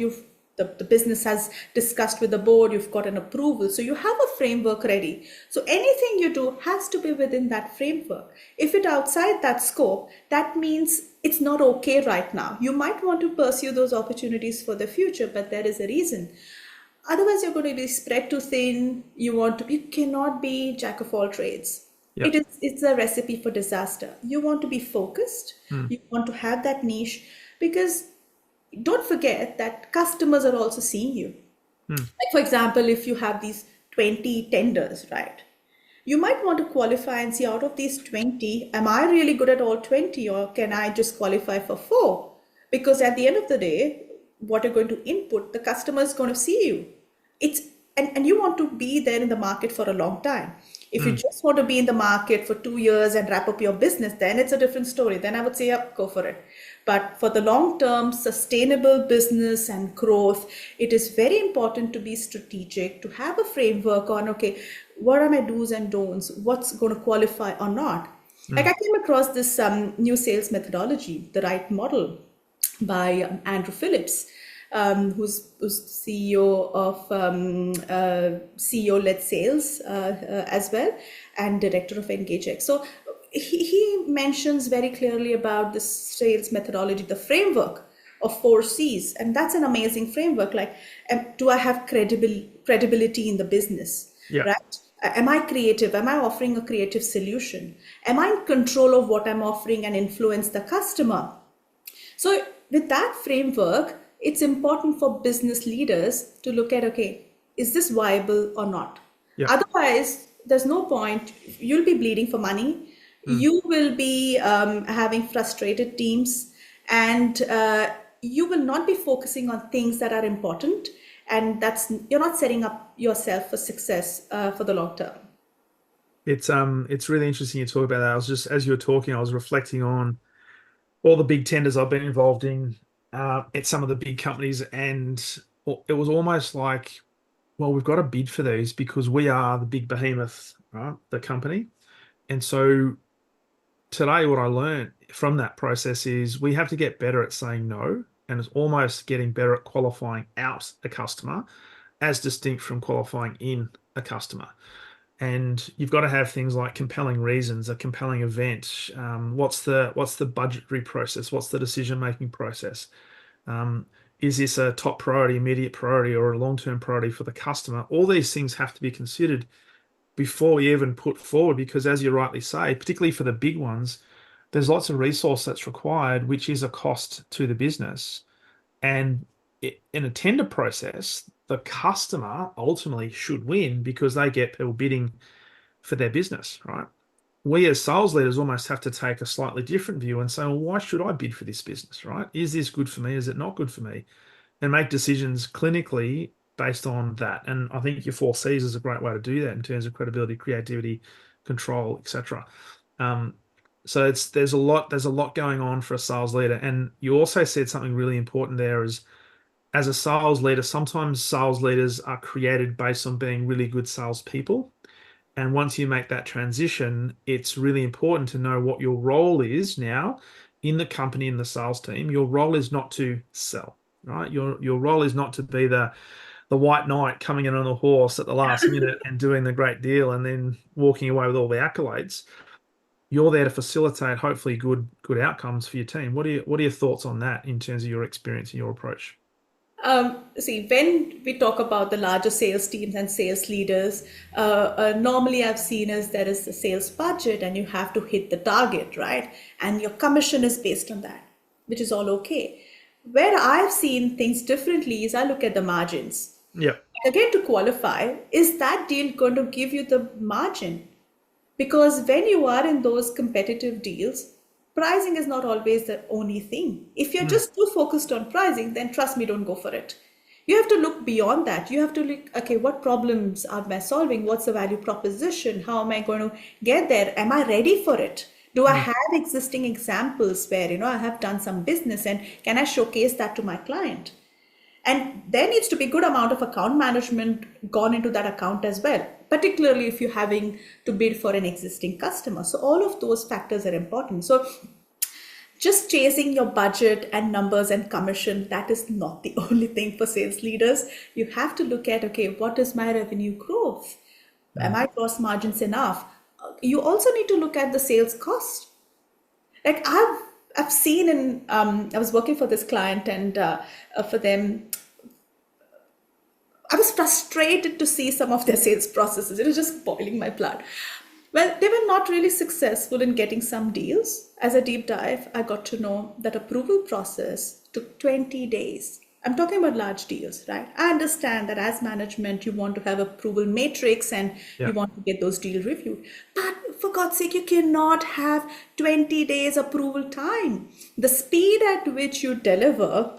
The business has discussed with the board, you've got an approval, so you have a framework ready. So anything you do has to be within that framework. If it's outside that scope, that means it's not okay right now. You might want to pursue those opportunities for the future, but there is a reason. Otherwise, you're going to be spread too thin. You cannot be jack of all trades. Yep. It's a recipe for disaster. You want to be focused. Mm. You want to have that niche, because don't forget that customers are also seeing you. Mm. Like, for example, if you have these 20 tenders, right? You might want to qualify and see, out of these 20, am I really good at all 20, or can I just qualify for 4? Because at the end of the day, what you're going to input, the customer is going to see you. It's and you want to be there in the market for a long time. If you Mm. just want to be in the market for 2 years and wrap up your business, then it's a different story. Then I would say, yep, go for it. But for the long term, sustainable business and growth, it is very important to be strategic, to have a framework on, okay, what are my do's and don'ts? What's going to qualify or not? Like, Mm. I came across this new sales methodology, the right model, by Andrew Phillips, who's CEO of CEO-led sales as well, and director of EngageX. So he mentions very clearly about this sales methodology, the framework of 4 C's, and that's an amazing framework. Like, do I have credibility in the business, Yeah. right? Am I creative? Am I offering a creative solution? Am I in control of what I'm offering and influence the customer? So with that framework, it's important for business leaders to look at, okay, is this viable or not? Yeah. Otherwise, there's no point. You'll be bleeding for money. Mm. You will be having frustrated teams, and you will not be focusing on things that are important. And you're not setting up yourself for success for the long term. It's really interesting you talk about that. I was just, as you were talking, I was reflecting on all the big tenders I've been involved in at some of the big companies, and it was almost like, well, we've got to bid for these because we are the big behemoth, right? The company. And so today, what I learned from that process is we have to get better at saying no, and it's almost getting better at qualifying out a customer as distinct from qualifying in a customer. And you've got to have things like compelling reasons, a compelling event. What's the budgetary process? What's the decision-making process? Um, is this a top priority, immediate priority, or a long-term priority for the customer? All these things have to be considered before we even put forward, because as you rightly say, particularly for the big ones, there's lots of resource that's required, which is a cost to the business. And in a tender process, the customer ultimately should win because they get people bidding for their business, right? We as sales leaders almost have to take a slightly different view and say, well, why should I bid for this business, right? Is this good for me? Is it not good for me? And make decisions clinically based on that. And I think your 4 C's is a great way to do that in terms of credibility, creativity, control, etc. Um, so there's a lot going on for a sales leader. And you also said something really important there is, as a sales leader, sometimes sales leaders are created based on being really good salespeople. And once you make that transition, it's really important to know what your role is now in the company, in the sales team. Your role is not to sell, right? Your role is not to be the white knight coming in on a horse at the last minute and doing the great deal and then walking away with all the accolades. You're there to facilitate hopefully good outcomes for your team. What are your thoughts on that in terms of your experience and your approach? See, when we talk about the larger sales teams and sales leaders, normally I've seen is there is a sales budget and you have to hit the target, right? And your commission is based on that, which is all okay. Where I've seen things differently is I look at the margins. Yeah. Again, to qualify, is that deal going to give you the margin? Because when you are in those competitive deals, pricing is not always the only thing. If you're Mm. just too focused on pricing, then trust me, don't go for it. You have to look beyond that. You have to look, okay, what problems am I solving? What's the value proposition? How am I going to get there? Am I ready for it? Do I have existing examples where, I have done some business and can I showcase that to my client? And there needs to be good amount of account management gone into that account as well, particularly if you're having to bid for an existing customer. So all of those factors are important. So just chasing your budget and numbers and commission, that is not the only thing for sales leaders. You have to look at, okay, what is my revenue growth? Am I gross margins enough? You also need to look at the sales cost. Like I've seen in I was working for this client, and for them, I was frustrated to see some of their sales processes. It was just boiling my blood. Well, they were not really successful in getting some deals. As a deep dive, I got to know that approval process took 20 days. I'm talking about large deals, right? I understand that as management, you want to have approval matrix and Yeah. you want to get those deals reviewed. But for God's sake, you cannot have 20 days approval time. The speed at which you deliver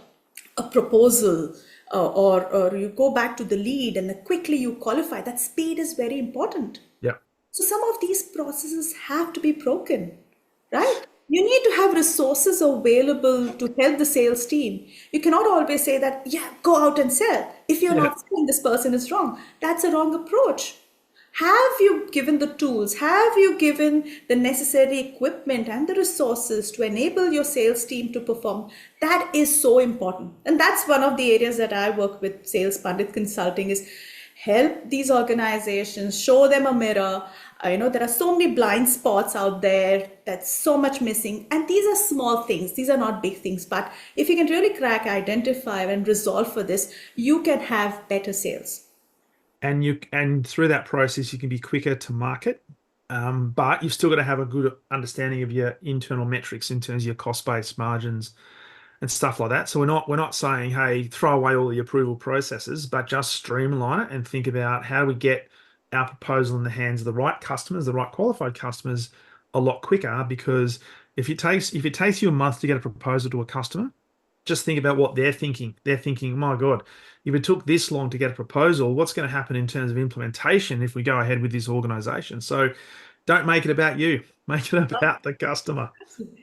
a proposal, or you go back to the lead and then quickly you qualify, that speed is very important. Yeah. So some of these processes have to be broken, right? You need to have resources available to help the sales team. You cannot always say that, yeah, go out and sell. If you're Yeah. not selling, this person is wrong. That's a wrong approach. Have you given the tools? Have you given the necessary equipment and the resources to enable your sales team to perform? That is so important. And that's one of the areas that I work with Sales Pandit Consulting is help these organizations, show them a mirror. There are so many blind spots out there. That's so much missing. And these are small things. These are not big things. But if you can really crack, identify, and resolve for this, you can have better sales. And through that process, you can be quicker to market, but you've still got to have a good understanding of your internal metrics in terms of your cost-based margins and stuff like that. So we're not saying, hey, throw away all the approval processes, but just streamline it and think about how do we get our proposal in the hands of the right customers, the right qualified customers, a lot quicker. Because if it takes you a month to get a proposal to a customer, just think about what they're thinking. They're thinking, my God, if it took this long to get a proposal, what's going to happen in terms of implementation if we go ahead with this organization? So don't make it about you. Make it about the customer.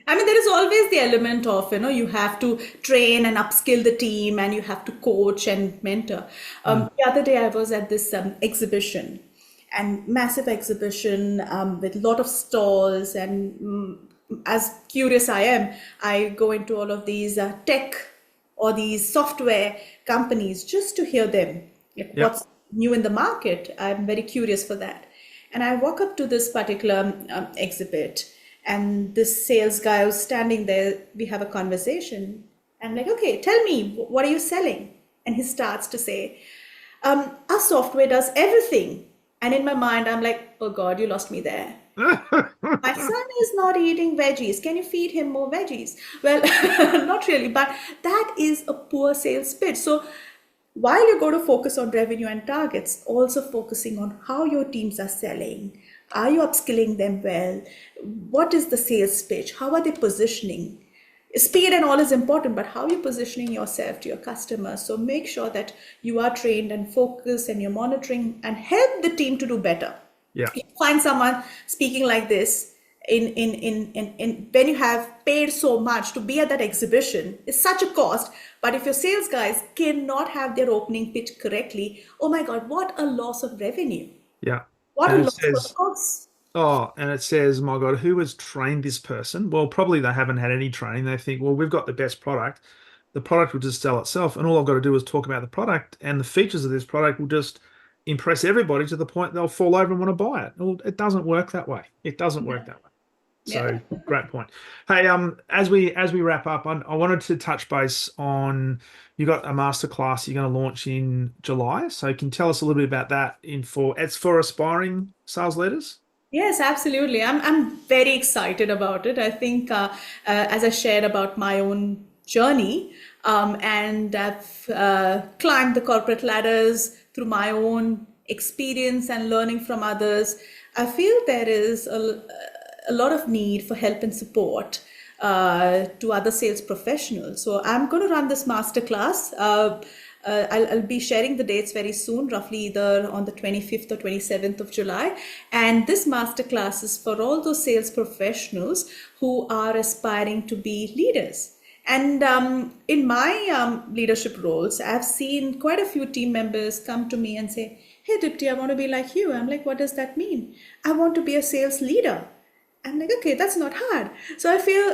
I mean, there is always the element of, you have to train and upskill the team and you have to coach and mentor. The other day I was at this exhibition, and massive exhibition with a lot of stalls. And as curious I am, I go into all of these tech or these software companies just to hear them, like Yeah. what's new in the market. I'm very curious for that. And I walk up to this particular exhibit, and this sales guy was standing there. We have a conversation. I'm like, okay, tell me, what are you selling? And he starts to say, our software does everything. And in my mind, I'm like, oh God, you lost me there. My son is not eating veggies. Can you feed him more veggies? Well, not really, but that is a poor sales pitch. So while you go to focus on revenue and targets, also focusing on how your teams are selling. Are you upskilling them well? What is the sales pitch? How are they positioning? Speed and all is important, but how are you positioning yourself to your customers? So make sure that you are trained and focused and you're monitoring and help the team to do better. Yeah. You find someone speaking like this in when you have paid so much to be at that exhibition, it's such a cost. But if your sales guys cannot have their opening pitch correctly, oh my God, what a loss of revenue. Yeah. What a And it loss says, of costs. and it says, my God, who has trained this person? Well, probably they haven't had any training. They think, well, we've got the best product. The product will just sell itself. And all I've got to do is talk about the product, and the features of this product will just impress everybody to the point they'll fall over and want to buy it. Well, it doesn't work that way. It doesn't work that way. So Yeah. great point. Hey, as we wrap up, I wanted to touch base on, you got a masterclass you're going to launch in July. So can you tell us a little bit about that it's for aspiring sales leaders? Yes, absolutely. I'm very excited about it. I think as I shared about my own journey, and I've climbed the corporate ladders through my own experience and learning from others. I feel there is a lot of need for help and support to other sales professionals. So I'm going to run this masterclass I'll be sharing the dates very soon, roughly either on the 25th or 27th of July. And this masterclass is for all those sales professionals who are aspiring to be leaders. And in my leadership roles, I've seen quite a few team members come to me and say, "Hey, Dipti, I want to be like you." I'm like, "What does that mean?" "I want to be a sales leader." I'm like, "Okay, that's not hard." So I feel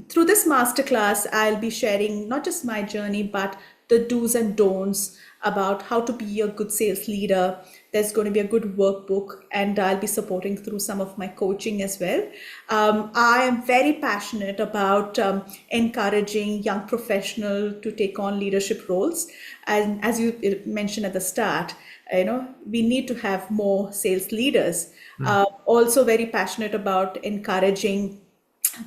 through this masterclass, I'll be sharing not just my journey, but the do's and don'ts about how to be a good sales leader. There's going to be a good workbook, and I'll be supporting through some of my coaching as well. I am very passionate about encouraging young professionals to take on leadership roles. And as you mentioned at the start, we need to have more sales leaders. Also very passionate about encouraging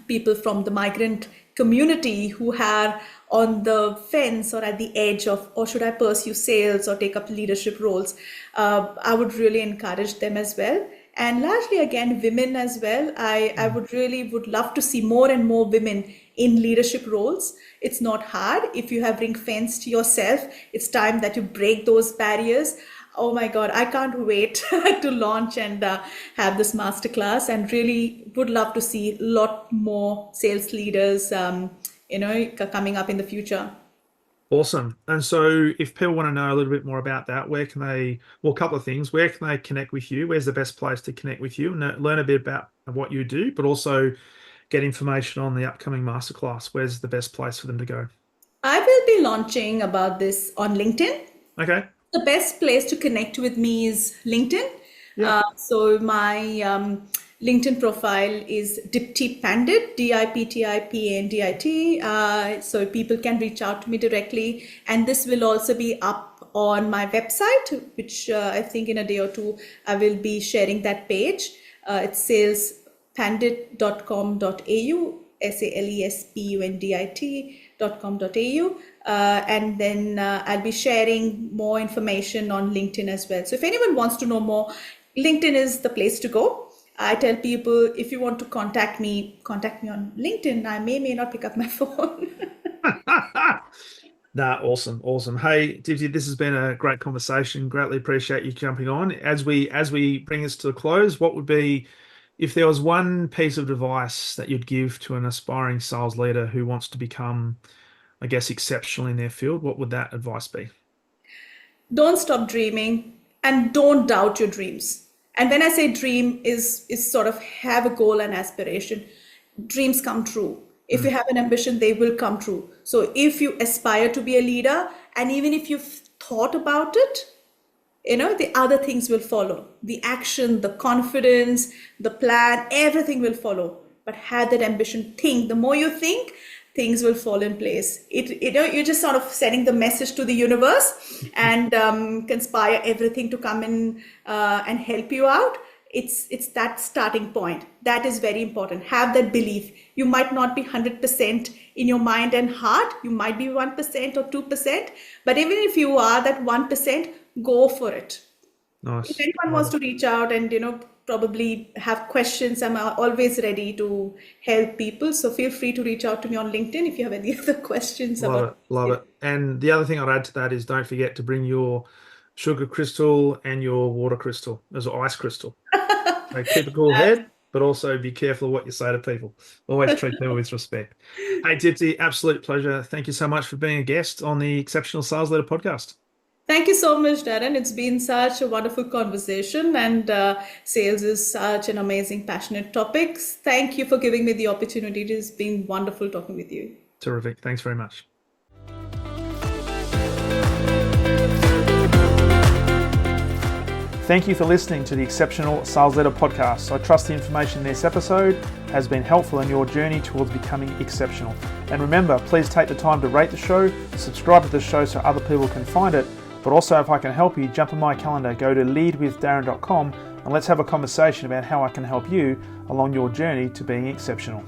people from the migrant community who are on the fence or at the edge of, or should I pursue sales or take up leadership roles? I would really encourage them as well. And largely, again, women as well. I would love to see more and more women in leadership roles. It's not hard. If you have ring fenced yourself, it's time that you break those barriers. Oh my God, I can't wait to launch and have this masterclass, and really would love to see a lot more sales leaders, coming up in the future. Awesome. And so if people want to know a little bit more about that, where can they, well, a couple of things, where can they connect with you? Where's the best place to connect with you and learn a bit about what you do, but also get information on the upcoming masterclass? Where's the best place for them to go? I will be launching about this on LinkedIn. Okay. The best place to connect with me is LinkedIn. Yeah. So my LinkedIn profile is Dipti Pandit, DIPTIPANDIT. So people can reach out to me directly. And this will also be up on my website, which I think in a day or two, I will be sharing that page. It's salespandit.com.au, salespundit.com.au. And then I'll be sharing more information on LinkedIn as well. So if anyone wants to know more, LinkedIn is the place to go. I tell people, if you want to contact me on LinkedIn. I may not pick up my phone. Nah, awesome. Hey, Dipti, this has been a great conversation. Greatly appreciate you jumping on. As we bring this to a close, what would be, if there was one piece of advice that you'd give to an aspiring sales leader who wants to become, I guess, exceptional in their field, what would that advice be? Don't stop dreaming and don't doubt your dreams. And when I say dream is sort of have a goal and aspiration, dreams come true. If you have an ambition, they will come true. So if you aspire to be a leader, and even if you've thought about it, the other things will follow. The action, the confidence, the plan, everything will follow. But have that ambition, think. The more you think, things will fall in place. You're just sort of sending the message to the universe and conspire everything to come in and help you out. It's that starting point. That is very important. Have that belief. You might not be 100% in your mind and heart. You might be 1% or 2%. But even if you are that 1%, go for it. Nice. If anyone wants to reach out and, probably have questions, I'm always ready to help people. So feel free to reach out to me on LinkedIn if you have any other questions about Love it. And the other thing I'd add to that is don't forget to bring your sugar crystal and your water crystal as an ice crystal. So keep a cool head, but also be careful of what you say to people. Always treat them with respect. Hey, Dipti, absolute pleasure. Thank you so much for being a guest on the Exceptional Sales Leader podcast. Thank you so much, Darren. It's been such a wonderful conversation, and sales is such an amazing, passionate topic. Thank you for giving me the opportunity. It has been wonderful talking with you. Terrific. Thanks very much. Thank you for listening to the Exceptional Sales Leader podcast. I trust the information in this episode has been helpful in your journey towards becoming exceptional. And remember, please take the time to rate the show, subscribe to the show so other people can find it. But also, if I can help you, jump on my calendar, go to leadwithdarren.com and let's have a conversation about how I can help you along your journey to being exceptional.